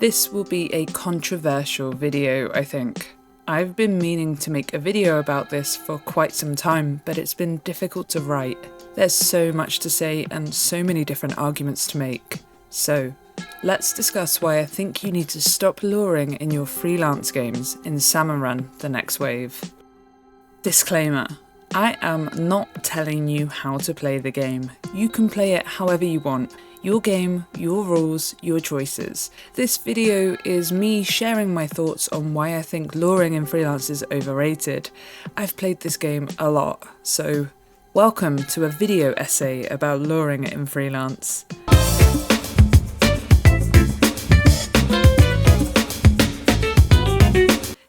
This will be a controversial video, I think. I've been meaning to make a video about this for quite some time, but it's been difficult to write. There's so much to say and so many different arguments to make. So, let's discuss why I think you need to stop luring in your freelance games in Salmon Run, the next wave. Disclaimer. I am not telling you how to play the game. You can play it however you want. Your game, your rules, your choices. This video is me sharing my thoughts on why I think luring in freelance is overrated. I've played this game a lot, so welcome to a video essay about luring in freelance.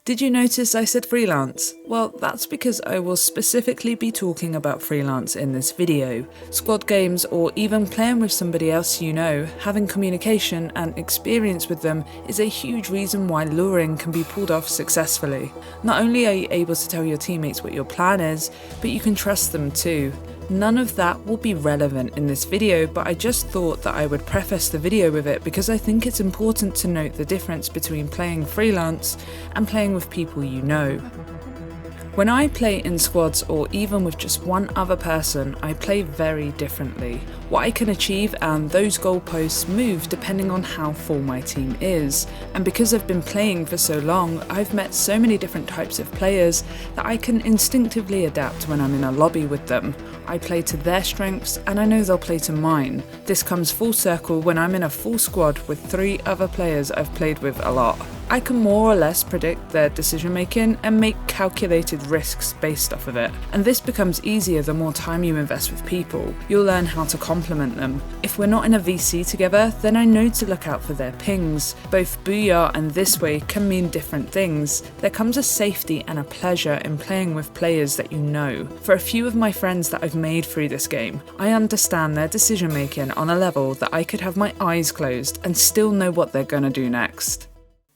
Did you notice I said freelance? Well, that's because I will specifically be talking about freelance in this video. Squad games, or even playing with somebody else you know, having communication and experience with them is a huge reason why luring can be pulled off successfully. Not only are you able to tell your teammates what your plan is, but you can trust them too. None of that will be relevant in this video, but I just thought that I would preface the video with it because I think it's important to note the difference between playing freelance and playing with people you know. When I play in squads or even with just one other person, I play very differently. What I can achieve and those goalposts move depending on how full my team is. And because I've been playing for so long, I've met so many different types of players that I can instinctively adapt when I'm in a lobby with them. I play to their strengths and I know they'll play to mine. This comes full circle when I'm in a full squad with 3 other players I've played with a lot. I can more or less predict their decision making and make calculated risks based off of it. And this becomes easier the more time you invest with people. You'll learn how to complement them. If we're not in a VC together, then I know to look out for their pings. Both Behaviour and this way can mean different things. There comes a safety and a pleasure in playing with players that you know. For a few of my friends that I've made through this game, I understand their decision making on a level that I could have my eyes closed and still know what they're gonna do next.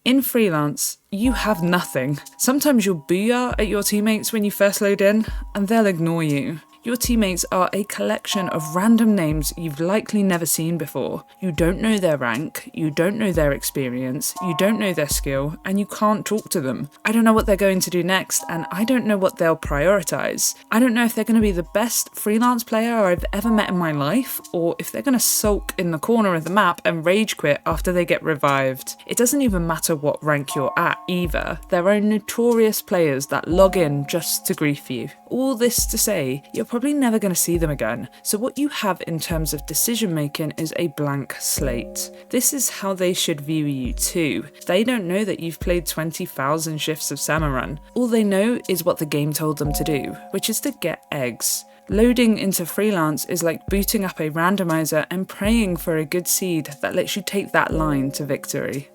In freelance, you have nothing. Sometimes you'll booyah at your teammates when you first load in, and they'll ignore you. Your teammates are a collection of random names you've likely never seen before. You don't know their rank, you don't know their experience, you don't know their skill, and you can't talk to them. I don't know what they're going to do next, and I don't know what they'll prioritise. I don't know if they're going to be the best freelance player I've ever met in my life, or if they're going to sulk in the corner of the map and rage quit after they get revived. It doesn't even matter what rank you're at either. There are notorious players that log in just to grief you. All this to say, you're probably never going to see them again, so what you have in terms of decision making is a blank slate. This is how they should view you too. They don't know that you've played 20,000 shifts of Salmon Run. All they know is what the game told them to do, which is to get eggs. Loading into freelance is like booting up a randomizer and praying for a good seed that lets you take that line to victory.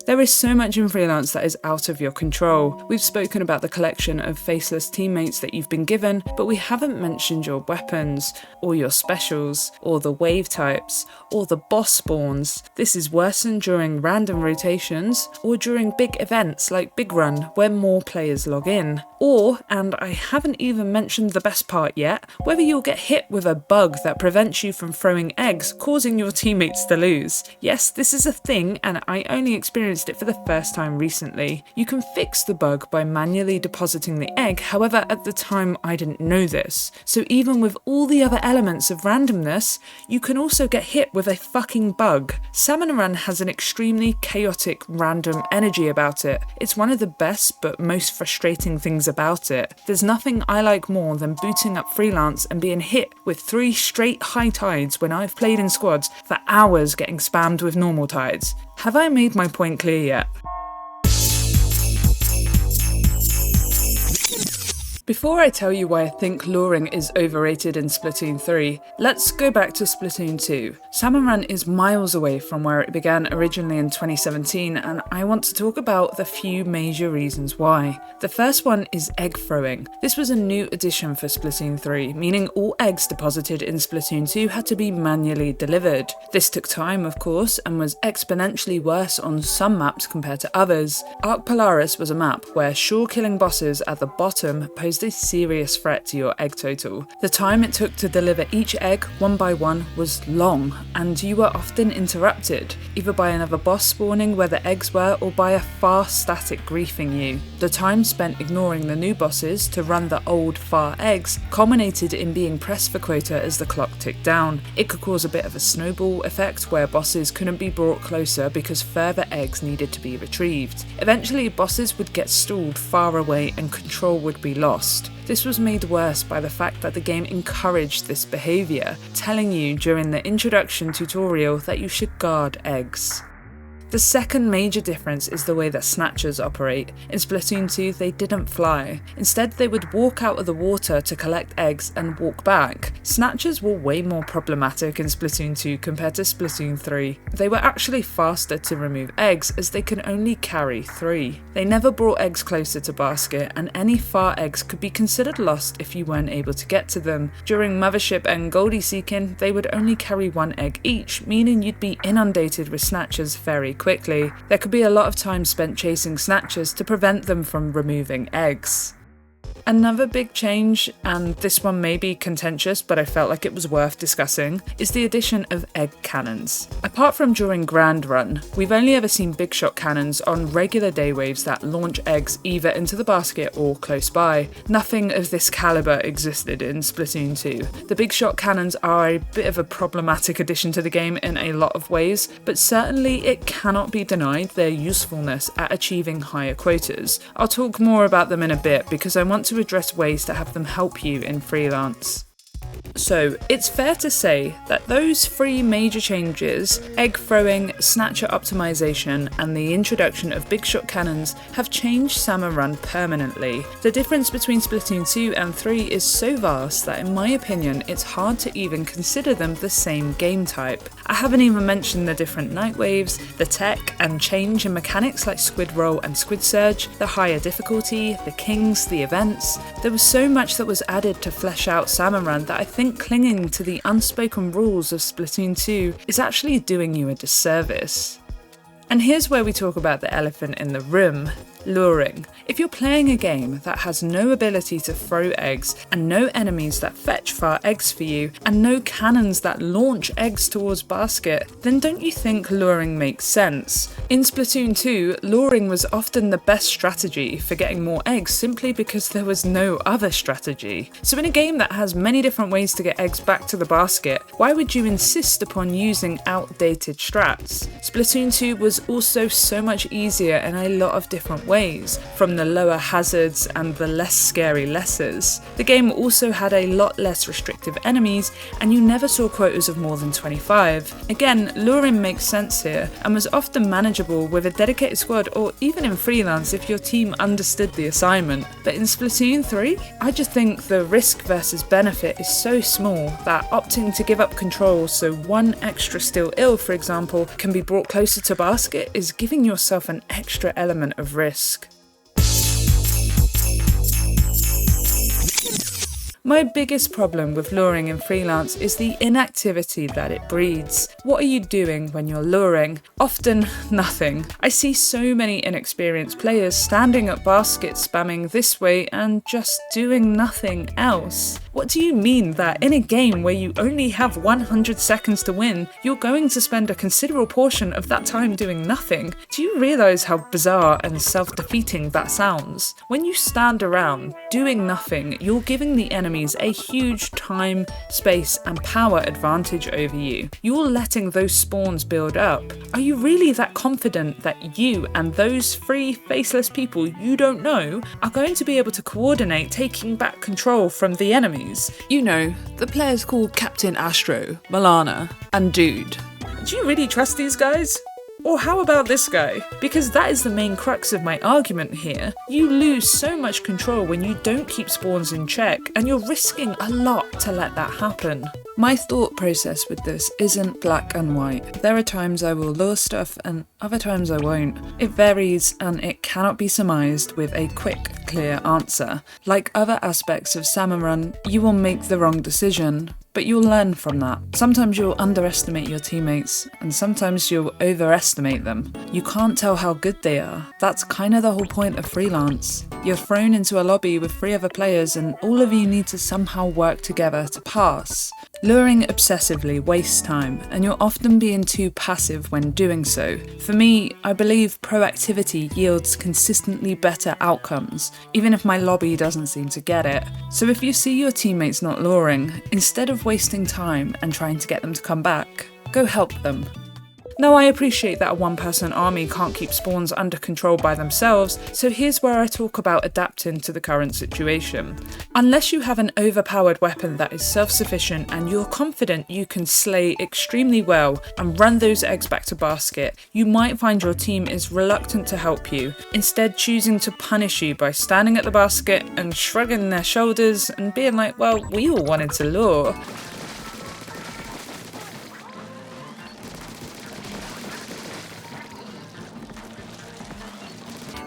There is so much in freelance that is out of your control. We've spoken about the collection of faceless teammates that you've been given, but we haven't mentioned your weapons, or your specials, or the wave types, or the boss spawns. This is worsened during random rotations, or during big events like Big Run, where more players log in. Or, and I haven't even mentioned the best part yet, whether you'll get hit with a bug that prevents you from throwing eggs, causing your teammates to lose. Yes, this is a thing, and I only experienced it for the first time recently. You can fix the bug by manually depositing the egg, however at the time I didn't know this. So even with all the other elements of randomness, you can also get hit with a fucking bug. Salmon Run has an extremely chaotic, random energy about it. It's one of the best but most frustrating things about it. There's nothing I like more than booting up freelance and being hit with 3 straight high tides when I've played in squads for hours getting spammed with normal tides. Have I made my point clear yet? Before I tell you why I think luring is overrated in Splatoon 3, let's go back to Splatoon 2. Salmon Run is miles away from where it began originally in 2017, and I want to talk about the few major reasons why. The first one is egg throwing. This was a new addition for Splatoon 3, meaning all eggs deposited in Splatoon 2 had to be manually delivered. This took time, of course, and was exponentially worse on some maps compared to others. Arc Polaris was a map where sure killing bosses at the bottom posed posed a serious threat to your egg total. The time it took to deliver each egg one by one was long, and you were often interrupted, either by another boss spawning where the eggs were or by a fast static griefing you. The time spent ignoring the new bosses to run the old far eggs culminated in being pressed for quota as the clock ticked down. It could cause a bit of a snowball effect where bosses couldn't be brought closer because further eggs needed to be retrieved. Eventually, bosses would get stalled far away and control would be lost. This was made worse by the fact that the game encouraged this behaviour, telling you during the introduction tutorial that you should guard eggs. The second major difference is the way that Snatchers operate. In Splatoon 2, they didn't fly. Instead, they would walk out of the water to collect eggs and walk back. Snatchers were way more problematic in Splatoon 2 compared to Splatoon 3. They were actually faster to remove eggs as they can only carry 3. They never brought eggs closer to basket, and any far eggs could be considered lost if you weren't able to get to them. During Mothership and Goldie seeking, they would only carry 1 egg each, meaning you'd be inundated with Snatchers very quickly. There could be a lot of time spent chasing Snatchers to prevent them from removing eggs. Another big change, and this one may be contentious but I felt like it was worth discussing, is the addition of egg cannons. Apart from during Grand Run, we've only ever seen big shot cannons on regular day waves that launch eggs either into the basket or close by. Nothing of this calibre existed in Splatoon 2. The big shot cannons are a bit of a problematic addition to the game in a lot of ways, but certainly it cannot be denied their usefulness at achieving higher quotas. I'll talk more about them in a bit because I want to address ways to have them help you in Freelance. So, it's fair to say that those 3 major changes, egg throwing, snatcher optimization, and the introduction of big shot cannons, have changed Salmon Run permanently. The difference between Splatoon 2 and 3 is so vast that in my opinion it's hard to even consider them the same game type. I haven't even mentioned the different night waves, the tech and change in mechanics like Squid Roll and Squid Surge, the higher difficulty, the kings, the events. There was so much that was added to flesh out Salmon Run that I think clinging to the unspoken rules of Splatoon 2 is actually doing you a disservice. And here's where we talk about the elephant in the room: luring. If you're playing a game that has no ability to throw eggs, and no enemies that fetch far eggs for you, and no cannons that launch eggs towards basket, then don't you think luring makes sense? In Splatoon 2, luring was often the best strategy for getting more eggs simply because there was no other strategy. So in a game that has many different ways to get eggs back to the basket, why would you insist upon using outdated strats? Splatoon 2 was also so much easier in a lot of different ways, from the lower hazards and the less scary lessers. The game also had a lot less restrictive enemies, and you never saw quotas of more than 25. Again, luring makes sense here, and was often manageable with a dedicated squad or even in Freelance if your team understood the assignment. But in Splatoon 3, I just think the risk versus benefit is so small that opting to give up control so 1 extra still ill, for example, can be brought closer to basket is giving yourself an extra element of risk. My biggest problem with luring in Freelance is the inactivity that it breeds. What are you doing when you're luring? Often nothing. I see so many inexperienced players standing at baskets spamming this way and just doing nothing else. What do you mean that in a game where you only have 100 seconds to win, you're going to spend a considerable portion of that time doing nothing? Do you realise how bizarre and self-defeating that sounds? When you stand around doing nothing, you're giving the enemy a huge time, space and power advantage over you. You're letting those spawns build up. Are you really that confident that you and those 3 faceless people you don't know are going to be able to coordinate taking back control from the enemies? You know, the players called Captain Astro, Milana and Dude. Do you really trust these guys? Or how about this guy? Because that is the main crux of my argument here. You lose so much control when you don't keep spawns in check, and you're risking a lot to let that happen. My thought process with this isn't black and white. There are times I will lure stuff and other times I won't. It varies and it cannot be surmised with a quick, clear answer. Like other aspects of Salmon Run, you will make the wrong decision, but you'll learn from that. Sometimes you'll underestimate your teammates, and sometimes you'll overestimate them. You can't tell how good they are. That's kind of the whole point of Freelance. You're thrown into a lobby with 3 other players, and all of you need to somehow work together to pass. Luring obsessively wastes time, and you're often being too passive when doing so. For me, I believe proactivity yields consistently better outcomes, even if my lobby doesn't seem to get it. So if you see your teammates not luring, instead of wasting time and trying to get them to come back, go help them. Now, I appreciate that a one-person army can't keep spawns under control by themselves, so here's where I talk about adapting to the current situation. Unless you have an overpowered weapon that is self-sufficient and you're confident you can slay extremely well and run those eggs back to basket, you might find your team is reluctant to help you, instead choosing to punish you by standing at the basket and shrugging their shoulders and being like, well, we all wanted to lure.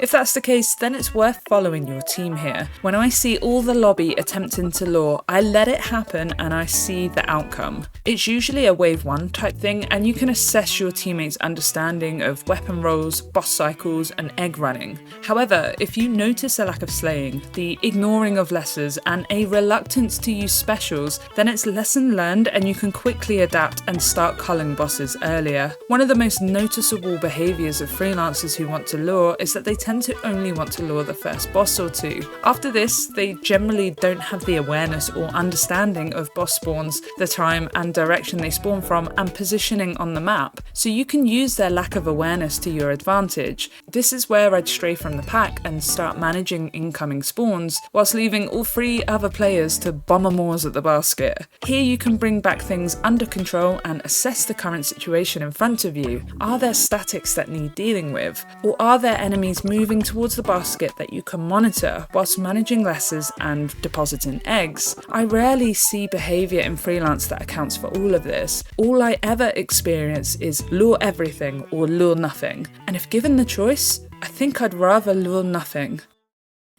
If that's the case, then it's worth following your team here. When I see all the lobby attempting to lure, I let it happen and I see the outcome. It's usually a wave 1 type thing, and you can assess your teammates' understanding of weapon rolls, boss cycles, and egg running. However, if you notice a lack of slaying, the ignoring of lessers, and a reluctance to use specials, then it's lesson learned and you can quickly adapt and start culling bosses earlier. One of the most noticeable behaviours of freelancers who want to lure is that they tend to only want to lure the first boss or 2. After this, they generally don't have the awareness or understanding of boss spawns, the time and direction they spawn from, and positioning on the map, so you can use their lack of awareness to your advantage. This is where I'd stray from the pack and start managing incoming spawns, whilst leaving all 3 other players to bomber moors at the basket. Here you can bring back things under control and assess the current situation in front of you. Are there statics that need dealing with? Or are there enemies moving towards the basket that you can monitor whilst managing lessers and depositing eggs? I rarely see behaviour in Freelance that accounts for all of this. All I ever experience is lure everything or lure nothing, and if given the choice, I think I'd rather lure nothing.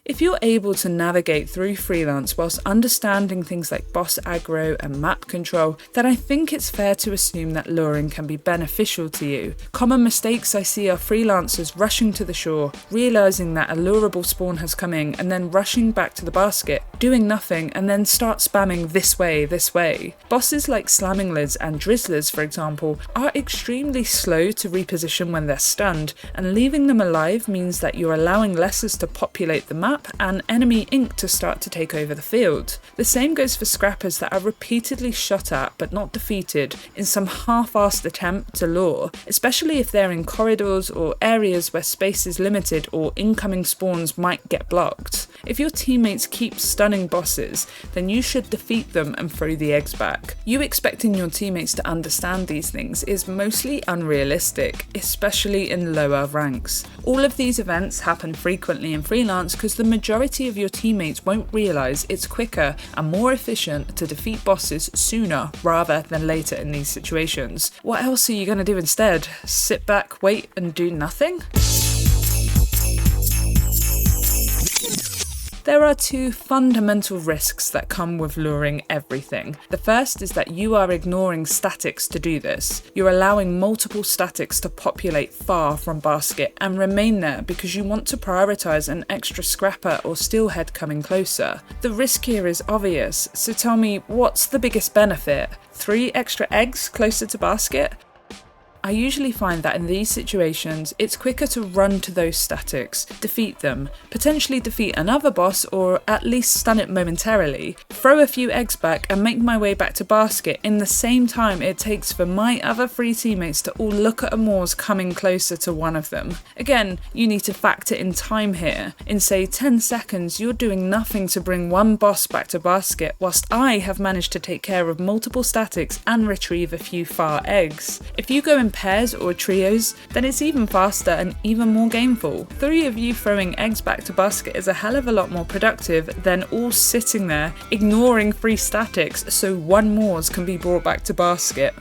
If you're able to navigate through Freelance whilst understanding things like boss aggro and map control, then I think it's fair to assume that luring can be beneficial to you. Common mistakes I see are freelancers rushing to the shore, realising that a lureable spawn has come in, and then rushing back to the basket, doing nothing, and then start spamming this way, this way. Bosses like slamming lids and drizzlers, for example, are extremely slow to reposition when they're stunned, and leaving them alive means that you're allowing lessers to populate the map and enemy ink to start to take over the field. The same goes for scrappers that are repeatedly shot at but not defeated in some half-assed attempt to lure, especially if they're in corridors or areas where space is limited or incoming spawns might get blocked. If your teammates keep stunning bosses, then you should defeat them and throw the eggs back. You expecting your teammates to understand these things is mostly unrealistic, especially in lower ranks. All of these events happen frequently in Freelance because the majority of your teammates won't realise it's quicker and more efficient to defeat bosses sooner rather than later in these situations. What else are you going to do instead? Sit back, wait and do nothing? There are 2 fundamental risks that come with luring everything. The first is that you are ignoring statics to do this. You're allowing multiple statics to populate far from basket and remain there because you want to prioritise an extra scrapper or steelhead coming closer. The risk here is obvious, so tell me, what's the biggest benefit? 3 extra eggs closer to basket? I usually find that in these situations, it's quicker to run to those statics, defeat them, potentially defeat another boss or at least stun it momentarily, throw a few eggs back and make my way back to basket in the same time it takes for my other 3 teammates to all look at a moors coming closer to one of them. Again, you need to factor in time here. In say 10 seconds, you're doing nothing to bring one boss back to basket whilst I have managed to take care of multiple statics and retrieve a few far eggs. If you go in pairs or trios, then it's even faster and even more gameful. 3 of you throwing eggs back to basket is a hell of a lot more productive than all sitting there ignoring 3 statics so 1 moors can be brought back to basket.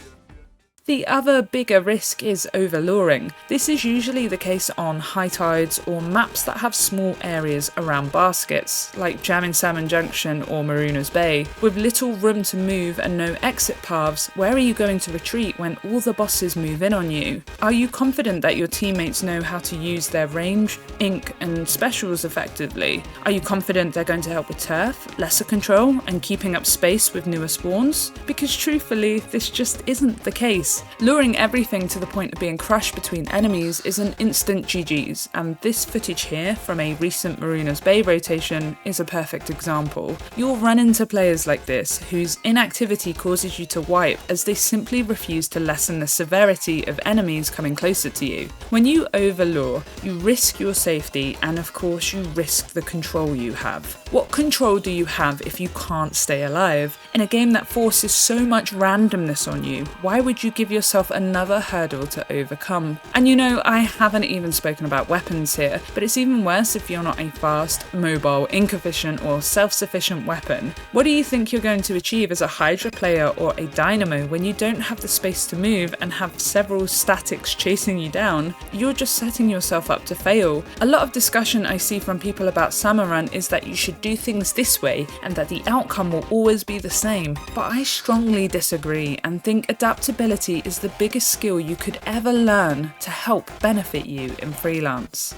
The other bigger risk is overluring. This is usually the case on high tides or maps that have small areas around baskets, like Jamming Salmon Junction or Maruna's Bay. With little room to move and no exit paths, where are you going to retreat when all the bosses move in on you? Are you confident that your teammates know how to use their range, ink, and specials effectively? Are you confident they're going to help with turf, lesser control, and keeping up space with newer spawns? Because truthfully, this just isn't the case. Luring everything to the point of being crushed between enemies is an instant GG's, and this footage here from a recent Maruna's Bay rotation is a perfect example. You'll run into players like this, whose inactivity causes you to wipe as they simply refuse to lessen the severity of enemies coming closer to you. When you overlure, you risk your safety, and of course you risk the control you have. What control do you have if you can't stay alive? In a game that forces so much randomness on you, why would you give yourself another hurdle to overcome? And you know, I haven't even spoken about weapons here, but it's even worse if you're not a fast, mobile, ink-efficient or self-sufficient weapon. What do you think you're going to achieve as a Hydra player or a Dynamo when you don't have the space to move and have several statics chasing you down? You're just setting yourself up to fail. A lot of discussion I see from people about Salmon Run is that you should do things this way and that the outcome will always be the same, but I strongly disagree and think adaptability is the biggest skill you could ever learn to help benefit you in freelance.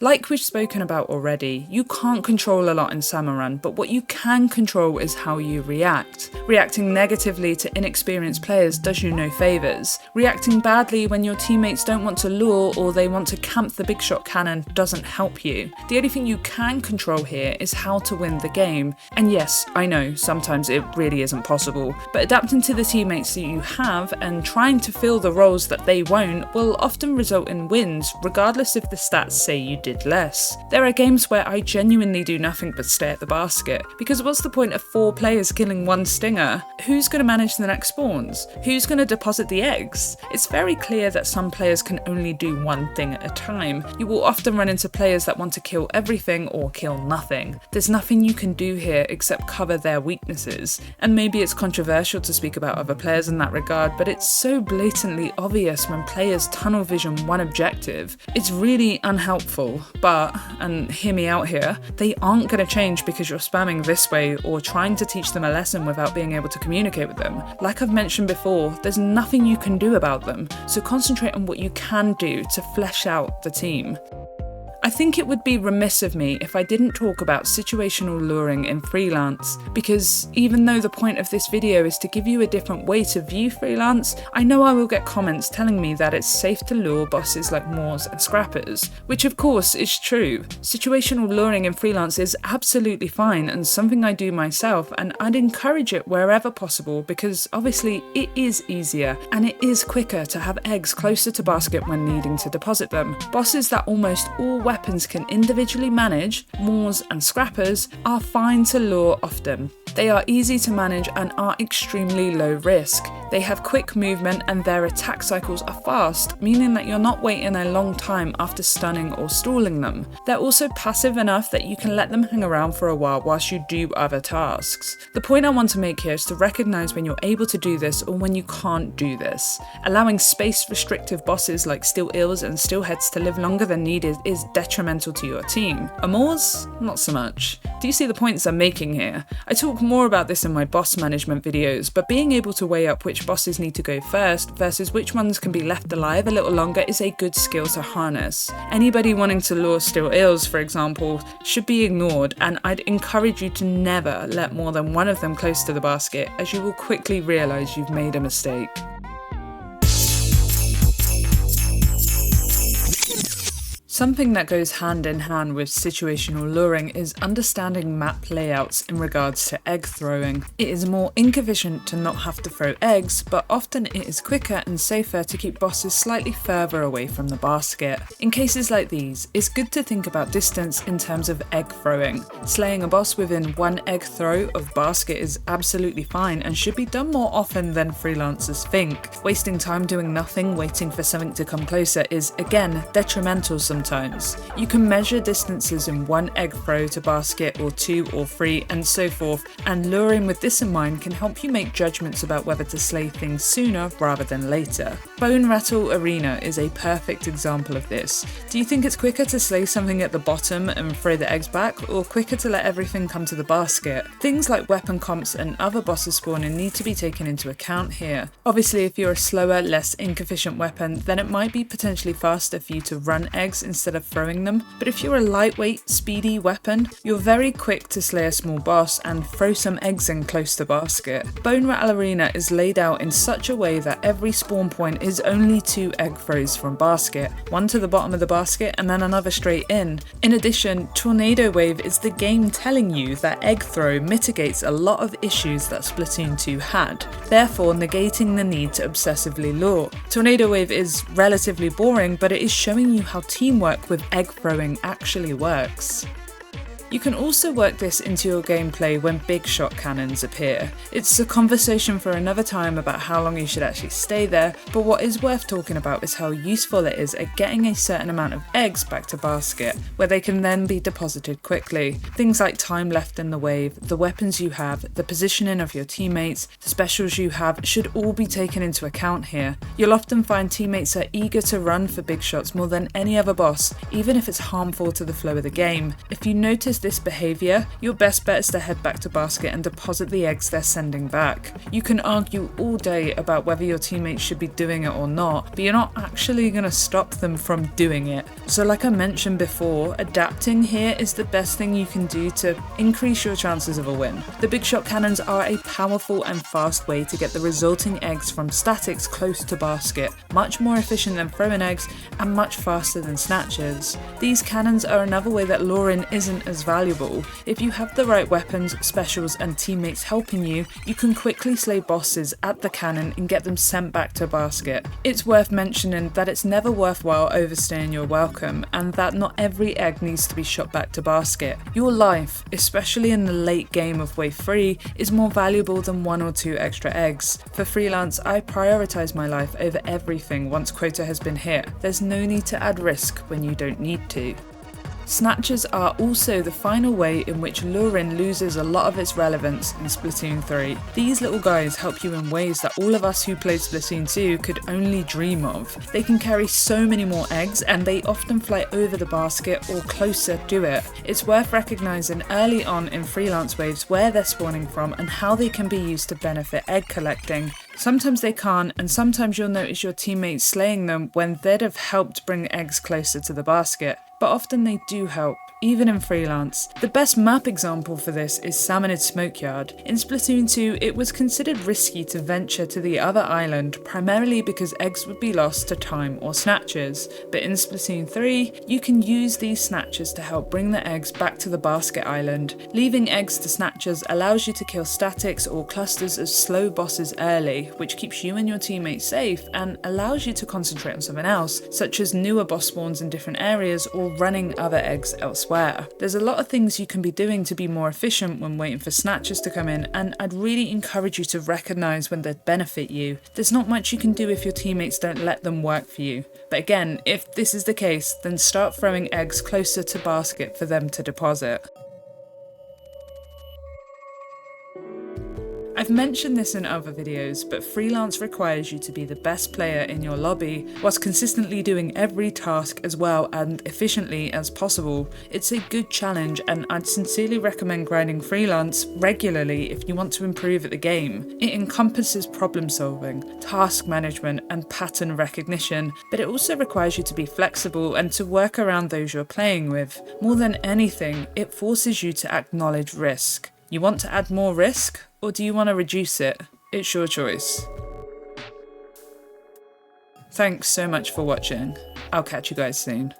Like we've spoken about already, you can't control a lot in Salmon Run, but what you can control is how you react. Reacting negatively to inexperienced players does you no favours. Reacting badly when your teammates don't want to lure or they want to camp the big shot cannon doesn't help you. The only thing you can control here is how to win the game. And yes, I know, sometimes it really isn't possible, but adapting to the teammates that you have and trying to fill the roles that they won't will often result in wins, regardless if the stats say you did less. There are games where I genuinely do nothing but stay at the basket, because what's the point of 4 players killing 1 stinger? Who's going to manage the next spawns? Who's going to deposit the eggs? It's very clear that some players can only do one thing at a time. You will often run into players that want to kill everything or kill nothing. There's nothing you can do here except cover their weaknesses. And maybe it's controversial to speak about other players in that regard, but it's so blatantly obvious when players tunnel vision one objective. It's really unhelpful. But, and hear me out here, they aren't going to change because you're spamming this way or trying to teach them a lesson without being able to communicate with them. Like I've mentioned before, there's nothing you can do about them, so concentrate on what you can do to flesh out the team. I think it would be remiss of me if I didn't talk about situational luring in freelance, because even though the point of this video is to give you a different way to view freelance, I know I will get comments telling me that it's safe to lure bosses like Moors and Scrappers, which of course is true. Situational luring in freelance is absolutely fine and something I do myself, and I'd encourage it wherever possible because obviously it is easier and it is quicker to have eggs closer to basket when needing to deposit them. Bosses that almost all weapons can individually manage, Moors and Scrappers, are fine to lure often. They are easy to manage and are extremely low risk. They have quick movement and their attack cycles are fast, meaning that you're not waiting a long time after stunning or stalling them. They're also passive enough that you can let them hang around for a while whilst you do other tasks. The point I want to make here is to recognise when you're able to do this or when you can't do this. Allowing space-restrictive bosses like Steel Eels and Steelheads to live longer than needed is detrimental to your team. Moors? Not so much. Do you see the points I'm making here? I talk more about this in my boss management videos, but being able to weigh up which bosses need to go first versus which ones can be left alive a little longer is a good skill to harness. Anybody wanting to lure Steel Eels, for example, should be ignored, and I'd encourage you to never let more than one of them close to the basket, as you will quickly realise you've made a mistake. Something that goes hand in hand with situational luring is understanding map layouts in regards to egg throwing. It is more ink efficient to not have to throw eggs, but often it is quicker and safer to keep bosses slightly further away from the basket. In cases like these, it's good to think about distance in terms of egg throwing. Slaying a boss within 1 egg throw of basket is absolutely fine and should be done more often than freelancers think. Wasting time doing nothing, waiting for something to come closer is, again, detrimental sometimes. sometimes. You can measure distances in 1 egg throw to basket or 2 or 3 and so forth, and luring with this in mind can help you make judgments about whether to slay things sooner rather than later. Bone Rattle Arena is a perfect example of this. Do you think it's quicker to slay something at the bottom and throw the eggs back, or quicker to let everything come to the basket? Things like weapon comps and other bosses spawning need to be taken into account here. Obviously, if you're a slower, less ink efficient weapon, then it might be potentially faster for you to run eggs instead of throwing them, but if you're a lightweight, speedy weapon, you're very quick to slay a small boss and throw some eggs in close to basket. Bone Rattle Arena is laid out in such a way that every spawn point is only 2 egg throws from basket, one to the bottom of the basket and then another straight in. In addition, Tornado Wave is the game telling you that egg throw mitigates a lot of issues that Splatoon 2 had, therefore negating the need to obsessively lure. Tornado Wave is relatively boring, but it is showing you how teamwork with egg throwing actually works. You can also work this into your gameplay when big shot cannons appear. It's a conversation for another time about how long you should actually stay there, but what is worth talking about is how useful it is at getting a certain amount of eggs back to basket, where they can then be deposited quickly. Things like time left in the wave, the weapons you have, the positioning of your teammates, the specials you have should all be taken into account here. You'll often find teammates are eager to run for big shots more than any other boss, even if it's harmful to the flow of the game. If you notice this behaviour, your best bet is to head back to basket and deposit the eggs they're sending back. You can argue all day about whether your teammates should be doing it or not, but you're not actually going to stop them from doing it. So like I mentioned before, adapting here is the best thing you can do to increase your chances of a win. The big shot cannons are a powerful and fast way to get the resulting eggs from statics close to basket, much more efficient than throwing eggs and much faster than Snatchers. These cannons are another way that luring isn't as valuable. If you have the right weapons, specials and teammates helping you, you can quickly slay bosses at the cannon and get them sent back to basket. It's worth mentioning that it's never worthwhile overstaying your welcome, and that not every egg needs to be shot back to basket. Your life, especially in the late game of wave 3, is more valuable than 1 or 2 extra eggs. For Freelance, I prioritise my life over everything once quota has been hit. There's no need to add risk when you don't need to. Snatchers are also the final way in which luring loses a lot of its relevance in Splatoon 3. These little guys help you in ways that all of us who played Splatoon 2 could only dream of. They can carry so many more eggs, and they often fly over the basket or closer to it. It's worth recognising early on in Freelance waves where they're spawning from and how they can be used to benefit egg collecting. Sometimes they can't, and sometimes you'll notice your teammates slaying them when they'd have helped bring eggs closer to the basket. But often they do help, even in Freelance. The best map example for this is Salmonid Smokeyard. In Splatoon 2, it was considered risky to venture to the other island, primarily because eggs would be lost to time or Snatchers. But in Splatoon 3, you can use these Snatchers to help bring the eggs back to the basket island. Leaving eggs to Snatchers allows you to kill statics or clusters of slow bosses early, which keeps you and your teammates safe and allows you to concentrate on something else, such as newer boss spawns in different areas or running other eggs elsewhere. There's a lot of things you can be doing to be more efficient when waiting for Snatchers to come in, and I'd really encourage you to recognise when they benefit you. There's not much you can do if your teammates don't let them work for you. But again, if this is the case, then start throwing eggs closer to basket for them to deposit. I've mentioned this in other videos, but Freelance requires you to be the best player in your lobby, whilst consistently doing every task as well and efficiently as possible. It's a good challenge, and I'd sincerely recommend grinding Freelance regularly if you want to improve at the game. It encompasses problem solving, task management and pattern recognition, but it also requires you to be flexible and to work around those you're playing with. More than anything, it forces you to acknowledge risk. You want to add more risk, or do you want to reduce it? It's your choice. Thanks so much for watching. I'll catch you guys soon.